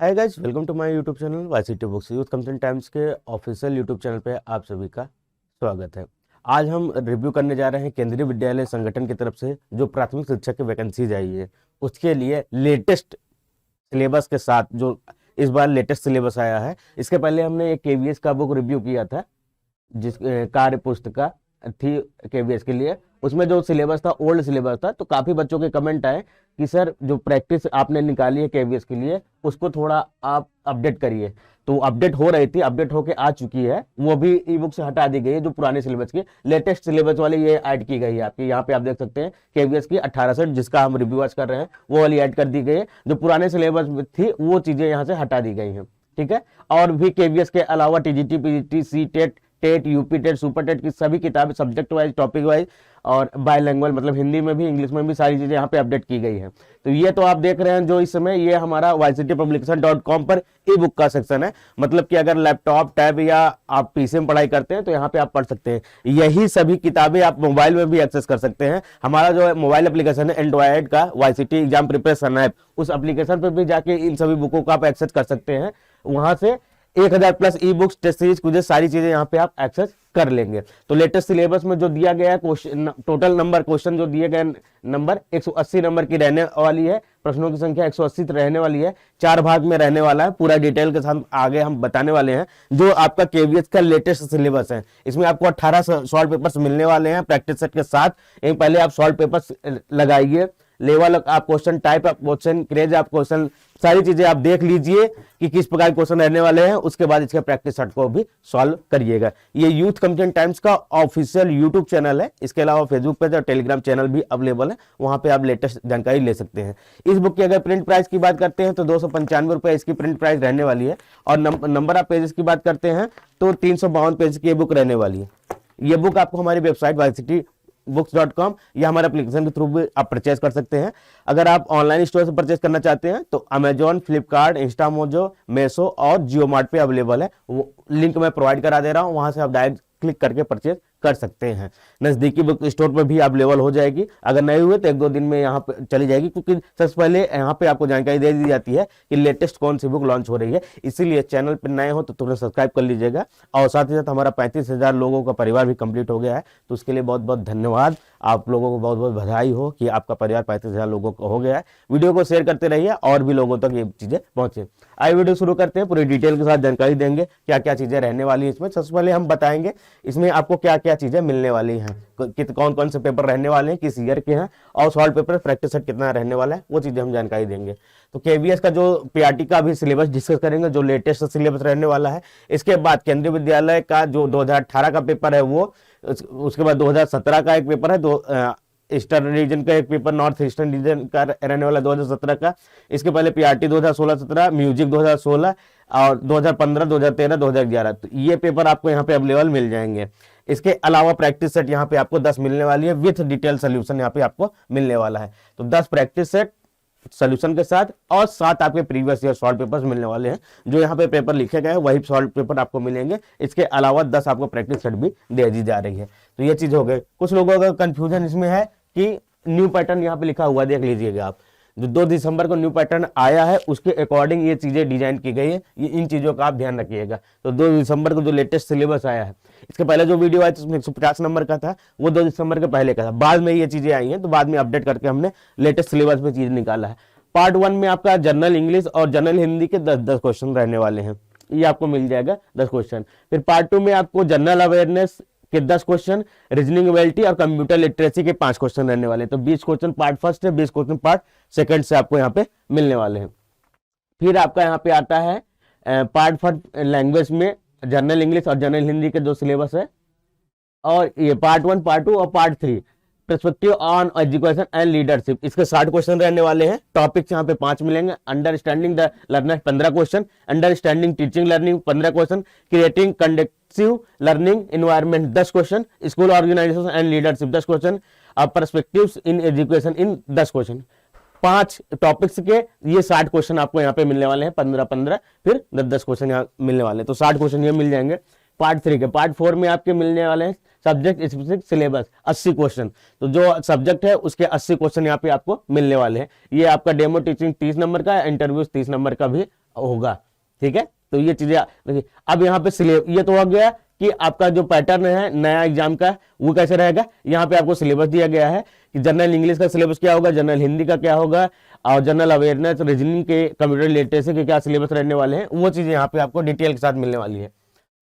Hi guys, welcome to my YouTube channel YCT books. Youth content times के official YouTube channel पे आप सभी का स्वागत है। आज हम रिव्यू करने जा रहे हैं केंद्रीय विद्यालय संगठन की तरफ से जो प्राथमिक शिक्षक की वैकेंसीज आई है उसके लिए लेटेस्ट सिलेबस के साथ जो इस बार लेटेस्ट सिलेबस आया है। इसके पहले हमने एक केवीएस का बुक रिव्यू किया था, जिस कार्य पुस्तिका थी केवीएस के लिए। उसमें जो सिलेबस था ओल्ड सिलेबस था, तो काफी बच्चों के कमेंट आए कि सर जो प्रैक्टिस आपने निकाली है केवीएस के लिए उसको थोड़ा आप अपडेट करिए। तो अपडेट हो रही थी, अपडेट होके आ चुकी है, वो भी ई बुक से हटा दी गई है। जो पुराने सिलेबस की लेटेस्ट सिलेबस वाली ये ऐड की गई है आपकी, यहाँ पे आप देख सकते हैं केवीएस की 18 से जिसका हम रिव्यू आज कर रहे हैं वो वाली ऐड कर दी गई है। जो पुराने सिलेबस में थी वो चीजें यहाँ से हटा दी गई हैं, ठीक है। और भी केवीएस के अलावा TGT, PGT, C TET, TET, UP TET, super TET की सभी किताबें सब्जेक्ट वाइज, टॉपिक वाइज और बायलैंग्वेज मतलब हिंदी में भी इंग्लिश में भी सारी चीजें यहाँ पे अपडेट की गई है। तो ये तो आप देख रहे हैं जो इस समय ये हमारा yctpublication.com पर ई बुक का सेक्शन है। मतलब कि अगर लैपटॉप, टैब या आप पीसी में पढ़ाई करते हैं तो यहाँ पे आप पढ़ सकते हैं। यही सभी किताबें आप मोबाइल में भी एक्सेस कर सकते हैं। हमारा जो मोबाइल एप्लीकेशन है एंड्रॉयड का वाईसीटी एग्जाम प्रिपरेशन ऐप, उस एप्लीकेशन पर भी जाके इन सभी बुकों का आप एक्सेस कर सकते हैं। वहां से 1000 plus e books, test series, कुछ सारी चीजें यहाँ पे आप एक्सेस कर लेंगे। तो लेटेस्ट सिलेबस में जो दिया गया है क्वेश्चन, टोटल नंबर क्वेश्चन जो दिए गए नंबर 180 नंबर की रहने वाली है। प्रश्नों की संख्या 180 रहने वाली है, 4 भाग में रहने वाला है। पूरा डिटेल के साथ आगे हम बताने वाले हैं। जो आपका केवीएस का लेटेस्ट सिलेबस है इसमें आपको 18 सॉल्व पेपर्स मिलने वाले हैं प्रैक्टिस सेट के साथ। एक पहले आप सॉल्व पेपर्स लगाइए, लेवल आप क्वेश्चन, टाइप आप क्वेश्चन, क्रेज आप क्वेश्चन, सारी चीजें आप देख लीजिए कि किस प्रकार के क्वेश्चन रहने वाले हैं। उसके बाद इसके प्रैक्टिस सेट को भी सॉल्व करिएगा। ये यूथ कंटेंट टाइम्स का ऑफिशियल यूट्यूब चैनल है। इसके अलावा फेसबुक पेज और टेलीग्राम चैनल भी अवेलेबल है, वहां पे आप लेटेस्ट जानकारी ले सकते हैं। इस बुक की अगर प्रिंट प्राइस की बात करते हैं तो 295 रुपए इसकी प्रिंट प्राइस रहने वाली है। और नंबर ऑफ पेजेस की बात करते हैं तो 352 पेज की बुक रहने वाली है। ये बुक आपको हमारी वेबसाइट yctbooks.com या हमारे एप्लीकेशन के थ्रू भी आप परचेज कर सकते हैं। अगर आप ऑनलाइन स्टोर से परचेज करना चाहते हैं तो अमेजॉन, फ्लिपकार्ट, इंस्टामोजो, मेसो और जियो मार्ट पे अवेलेबल है। वो लिंक मैं प्रोवाइड करा दे रहा हूं, वहां से आप डायरेक्ट क्लिक करके परचेज कर सकते हैं। नजदीकी बुक स्टोर पर भी अवेलेबल हो जाएगी। अगर नहीं हुए तो 1-2 दिन में यहाँ पे चली जाएगी, क्योंकि सबसे पहले यहाँ पे आपको जानकारी दे दी जाती है कि लेटेस्ट कौन सी बुक लॉन्च हो रही है। इसीलिए चैनल पर नए हो तो तुरंत सब्सक्राइब कर लीजिएगा। और साथ ही साथ हमारा 35,000 लोगों का परिवार भी कंप्लीट हो गया है, तो उसके लिए बहुत बहुत धन्यवाद। आप लोगों को बहुत बहुत बधाई हो कि आपका परिवार 35,000 लोगों का हो गया है। वीडियो को शेयर करते रहिए और भी लोगों तक ये चीजें पहुंचे। आइए वीडियो शुरू करते हैं। पूरी डिटेल के साथ जानकारी देंगे क्या क्या चीजें रहने वाली है इसमें। सबसे पहले हम बताएंगे इसमें आपको क्या क्या चीजें मिलने वाली हैं, कौन कौन से पेपर रहने वाले हैं, किस ईयर के हैं, और सॉल्व पेपर प्रैक्टिस सेट कितना रहने वाला है, वो चीजें हम जानकारी देंगे। तो केवीएस का जो पीआरटी का भी सिलेबस डिस्कस करेंगे, जो लेटेस्ट सिलेबस रहने वाला है। इसके बाद केंद्रीय विद्यालय का जो 2018 का पेपर है वो, उसके बाद 2017 का एक पेपर है, दो ईस्टर्न रीजन का एक पेपर, नॉर्थ ईस्टर्न रीजन का रहने वाला 2017 का। इसके पहले पीआरटी 2016-17, म्यूजिक 2016 और 2015, 2013, 2011, तो ये पेपर आपको यहाँ पे अवेलेबल मिल जाएंगे। इसके अलावा प्रैक्टिस सेट यहाँ पे आपको 10 मिलने वाली है, विथ डिटेल सोल्यूशन यहाँ पे आपको मिलने वाला है। तो 10 प्रैक्टिस सेट सोल्यूशन के साथ और 7 आपके प्रीवियस ईयर सॉल्व पेपर्स मिलने वाले हैं। जो यहाँ पे पेपर लिखे गए हैं वही सॉल्व पेपर आपको मिलेंगे। इसके अलावा 10 आपको प्रैक्टिस सेट भी दे दी जा रही है। तो ये चीज हो गई। कुछ लोगों का कंफ्यूजन इसमें है कि न्यू पैटर्न यहाँ पे लिखा हुआ देख लीजिएगा आप। जो 2 दिसंबर को न्यू पैटर्न आया है उसके अकॉर्डिंग ये चीजें डिजाइन की गई है। ये इन चीजों का आप ध्यान रखिएगा। तो 2 दिसंबर को जो लेटेस्ट सिलेबस आया है, इसके पहले जो वीडियो आया था उसमें 150 नंबर का था, वो 2 दिसंबर के पहले का था। बाद में ये चीजें आई हैं तो बाद में अपडेट करके हमने लेटेस्ट सिलेबस में चीज निकाला है। पार्ट 1 में आपका जनरल इंग्लिश और जनरल हिंदी के 10-10 क्वेश्चन रहने वाले हैं, ये आपको मिल जाएगा 10 क्वेश्चन। फिर पार्ट 2 में आपको जनरल अवेयरनेस के 10 क्वेश्चन, रीजनिंग एबिलिटी और कंप्यूटर लिटरेसी के 5 क्वेश्चन रहने वाले हैं। तो 20 क्वेश्चन पार्ट फर्स्ट है, 20 क्वेश्चन पार्ट सेकंड से आपको यहाँ पे मिलने वाले हैं। फिर आपका यहाँ पे आता है पार्ट फर्स्ट लैंग्वेज में जनरल इंग्लिश और जनरल हिंदी के जो सिलेबस है, और ये पार्ट 1, पार्ट 2 और part 3 perspective on education and leadership, इसके 60 क्वेश्चन रहने वाले हैं। टॉपिक्स यहाँ पे 5 मिलेंगे। Understanding the learner 15 question, understanding teaching learning 15 question, creating conductive learning environment 10 question, school organisation and leadership 10 question, perspectives in education in 10 question. 5 topics के ये 60 question आपको यहाँ पे मिलने वाले हैं, 15-15, फिर 10-10 क्वेश्चन यहाँ मिलने वाले हैं। तो 60 क्वेश्चन ये मिल जाएंगे। पार्ट 3 के पार्ट 4 में आपके मिलने वाले हैं सब्जेक्ट स्पेसिफिक सिलेबस 80 क्वेश्चन। तो जो सब्जेक्ट है उसके 80 क्वेश्चन यहाँ पे आपको मिलने वाले हैं। ये आपका डेमो टीचिंग 30 नंबर का, इंटरव्यू 30 नंबर का भी होगा। ठीक है, तो ये चीजें देखिए। अब यहाँ पे ये तो हो गया कि आपका जो पैटर्न है नया एग्जाम का वो कैसे रहेगा। यहाँ पे आपको सिलेबस दिया गया है कि जनरल इंग्लिश का सिलेबस क्या होगा, जनरल हिंदी का क्या होगा, और जनरल अवेयरनेस, रीजनिंग के, कंप्यूटर लिटरेसी के क्या सिलेबस रहने वाले हैं, वो चीजें यहाँ पे आपको डिटेल के साथ मिलने वाली है।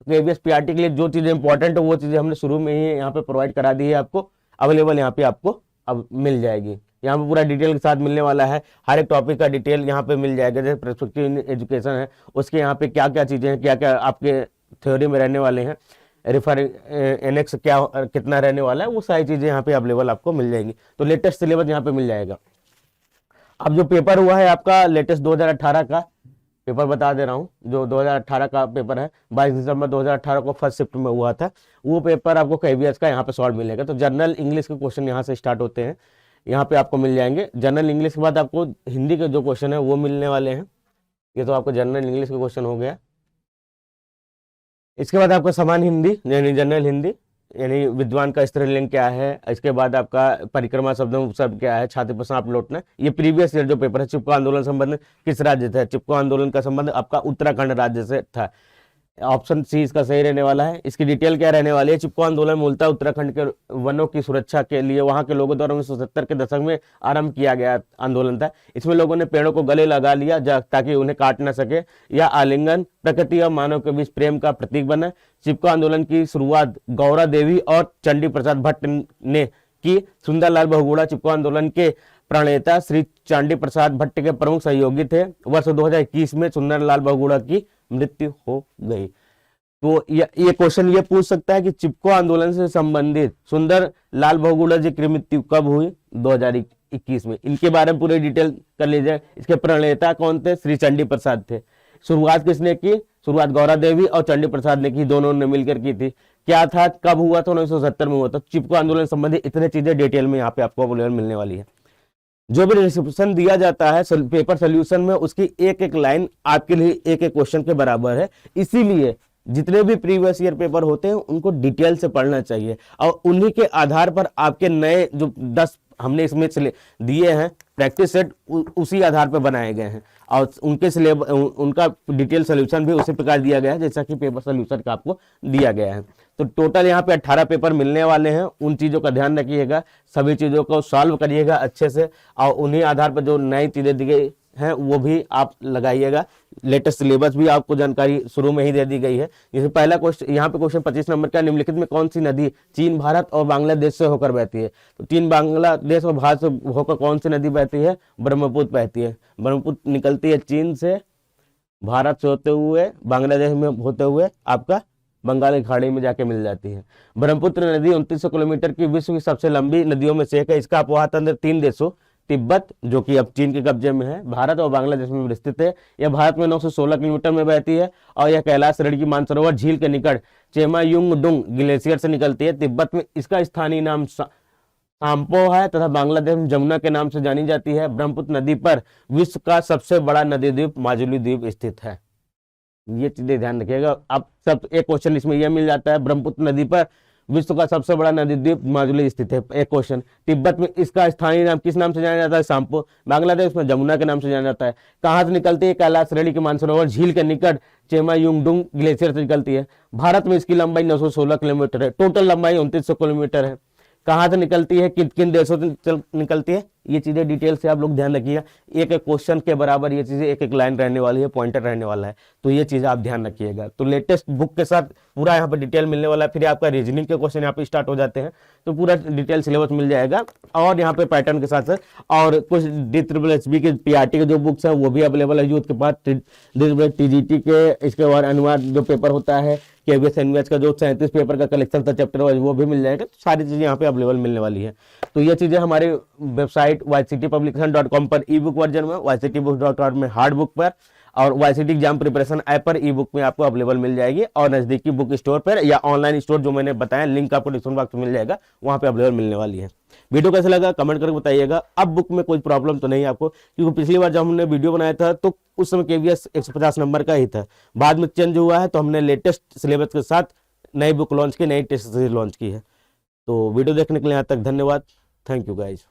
केवीएस पीआरटी के लिए जो चीजें इंपॉर्टेंट है वो चीजें हमने शुरू में ही यहाँ पे प्रोवाइड करा दी है, आपको अवेलेबल यहाँ पे आपको अब मिल जाएगी। यहाँ पे पूरा डिटेल के साथ मिलने वाला है, हर एक टॉपिक का डिटेल यहाँ पे मिल जाएगा। जैसे पर्सपेक्टिव एजुकेशन है उसके यहाँ पे क्या क्या चीजें हैं, क्या क्या आपके थ्योरी में रहने वाले हैं, रेफर एनेक्स क्या कितना रहने वाला है, वो सारी चीजें यहाँ पे अवेलेबल आपको मिल जाएंगी। तो लेटेस्ट सिलेबस यहाँ पे मिल जाएगा। अब जो पेपर हुआ है आपका लेटेस्ट 2018 का पेपर बता दे रहा हूँ, जो 2018 का पेपर है 22 दिसंबर 2018 को फर्स्ट शिफ्ट में हुआ था, वो पेपर आपको केवीएस का यहाँ पे सॉल्व मिलेगा। तो जनरल इंग्लिश के क्वेश्चन यहाँ से स्टार्ट होते हैं, यहाँ पे आपको मिल जाएंगे। जनरल इंग्लिश के बाद आपको हिंदी के जो क्वेश्चन है वो मिलने वाले हैं। ये तो आपको जनरल इंग्लिश के क्वेश्चन हो गया। इसके बाद आपका समान हिंदी यानी जनरल हिंदी, यानी विद्वान का स्त्रीलिंग क्या है। इसके बाद आपका परिक्रमा शब्दों उपशब्द क्या है, छात्र प्रश्न आप लौटना। ये प्रीवियस ईयर जो पेपर है, चिपको आंदोलन संबंध किस राज्य से है, चिपको आंदोलन का संबंध आपका उत्तराखंड राज्य से था। ऑप्शन सी इसका सही रहने वाला है। इसकी डिटेल क्या रहने वाली है, चिपको आंदोलन मूलतः उत्तराखंड के वनों की सुरक्षा के लिए वहां के लोगों द्वारा 1970 के दशक में आरंभ किया गया आंदोलन था। इसमें लोगों ने पेड़ों को गले लगा लिया ताकि उन्हें काट न सके। यह आलिंगन प्रकृति और मानव के बीच प्रेम का प्रतीक बना। चिपको आंदोलन की शुरुआत गौरा देवी और चंडी प्रसाद भट्ट ने की। सुंदरलाल बहुगुणा चिपको आंदोलन के प्रणेता श्री चांडी प्रसाद भट्ट के प्रमुख सहयोगी थे। वर्ष 2021 में सुंदरलाल बहुगुणा की मृत्यु हो गई। तो ये क्वेश्चन ये पूछ सकता है कि चिपको आंदोलन से संबंधित सुंदर लाल बहुगुणा जी की मृत्यु कब हुई, 2021 में। इनके बारे में पूरी डिटेल कर लीजिए। इसके प्रणेता कौन थे, श्री चंडी प्रसाद थे। शुरुआत किसने की, शुरुआत गौरा देवी और चंडी प्रसाद ने की, दोनों ने मिलकर की थी। क्या था, कब हुआ था, 1970 में हुआ था। चिपको आंदोलन संबंधी इतने चीजें डिटेल में यहाँ पे आपको मिलने वाली है। जो भी डिस्क्रिप्शन दिया जाता है पेपर सोल्यूशन में, उसकी एक एक लाइन आपके लिए एक एक क्वेश्चन के बराबर है। इसीलिए जितने भी प्रीवियस ईयर पेपर होते हैं उनको डिटेल से पढ़ना चाहिए, और उन्हीं के आधार पर आपके नए जो 10 हमने इसमें दिए हैं प्रैक्टिस सेट, उसी आधार पर बनाए गए हैं, और उनके सिलेबस उनका डिटेल सोल्यूशन भी उसी प्रकार दिया गया है जैसा कि पेपर सोल्यूशन का आपको दिया गया है। तो टोटल यहाँ पे 18 पेपर मिलने वाले हैं। उन चीज़ों का ध्यान रखिएगा, सभी चीज़ों को सॉल्व करिएगा अच्छे से, और उन्हीं आधार पर जो नई चीज़ें दी गई हैं वो भी आप लगाइएगा। लेटेस्ट सिलेबस भी आपको जानकारी शुरू में ही दे दी गई है। जैसे पहला क्वेश्चन यहाँ पे क्वेश्चन 25 नंबर का, निम्नलिखित में कौन सी नदी चीन, भारत और बांग्लादेश से होकर बहती है। तो चीन, बांग्लादेश और भारत से होकर कौन सी नदी बहती है, ब्रह्मपुत्र बहती है। ब्रह्मपुत्र निकलती है चीन से, भारत से होते हुए, बांग्लादेश में होते हुए आपका बंगाल की खाड़ी में जाके मिल जाती है। ब्रह्मपुत्र नदी 2900 किलोमीटर की विश्व की सबसे लंबी नदियों में से एक है। इसका अपवाह तंत्र 3 देशों तिब्बत, जो कि अब चीन के कब्जे में है, भारत और बांग्लादेश में विस्तृत है। यह भारत में 916 किलोमीटर में बहती है, और यह कैलाश श्रेणी की मानसरोवर झील के निकट चेमायुंगडुंग ग्लेशियर से निकलती है। तिब्बत में इसका स्थानीय नाम सांपो है तथा बांग्लादेश में जमुना के नाम से जानी जाती है। ब्रह्मपुत्र नदी पर विश्व का सबसे बड़ा नदी द्वीप माजुली द्वीप स्थित है। ये चीजें ध्यान रखिएगा। अब सब एक क्वेश्चन इसमें यह मिल जाता है, ब्रह्मपुत्र नदी पर विश्व का सबसे बड़ा नदी द्वीप माजुली स्थित है, एक क्वेश्चन। तिब्बत में इसका स्थानीय नाम किस नाम से जाना जाता है, सांपो। बांग्लादेश में जमुना के नाम से जाना जाता है। कहाँ से निकलती है, कैलाश श्रेणी के मानसरोवर झील के निकट चेमायुंगडुंग ग्लेशियर से निकलती है। भारत में इसकी लंबाई 916 किलोमीटर है, टोटल लंबाई 2900 किलोमीटर है। कहाँ से निकलती है, किन किन देशों से निकलती है, ये चीजें डिटेल से आप लोग ध्यान रखिएगा। एक एक क्वेश्चन के बराबर ये चीजें एक एक लाइन रहने वाली है, पॉइंटर रहने वाला है, तो ये चीजें आप ध्यान रखिएगा। तो लेटेस्ट बुक के साथ पूरा यहाँ पर डिटेल मिलने वाला है। फिर आपका रीजनिंग के क्वेश्चन यहाँ पे स्टार्ट हो जाते हैं, तो पूरा डिटेल सिलेबस मिल जाएगा, और यहाँ पे पैटर्न के साथ और कुछ DSSB के PRT के जो बुक्स हैं वो भी अवेलेबल है यूथ के पास। TGT के इसके बाद अनुवाद जो पेपर होता है, KVS NVS का जो 37 पेपर का कलेक्शन था चैप्टर वाइज, वो भी मिल जाएगा। तो सारी चीजें यहाँ पे अवेलेबल मिलने वाली है। तो ये चीजें हमारे वेबसाइट yctpublication.com पर ई बुक वर्जन में, yctbooks.org में हार्ड बुक पर, और YCT एग्जाम प्रिपरेशन ऐप पर ई बुक में आपको अवेलेबल मिल जाएगी, और नजदीकी बुक स्टोर पर या ऑनलाइन स्टोर जो मैंने बताया, लिंक आपको डिस्क्रिप्शन बॉक्स में मिल जाएगा, वहां पे अवेलेबल मिलने वाली है। वीडियो कैसा लगा कमेंट करके बताइएगा। अब बुक में कोई प्रॉब्लम तो नहीं आपको, क्योंकि पिछली बार जब हमने वीडियो बनाया था तो उस समय KVS 150 नंबर का ही था, बाद में चेंज हुआ है, तो हमने लेटेस्ट सिलेबस के साथ नई बुक लॉन्च की, नई टेस्ट सीरीज लॉन्च की है। तो वीडियो देखने के लिए यहाँ तक धन्यवाद। Thank you guys.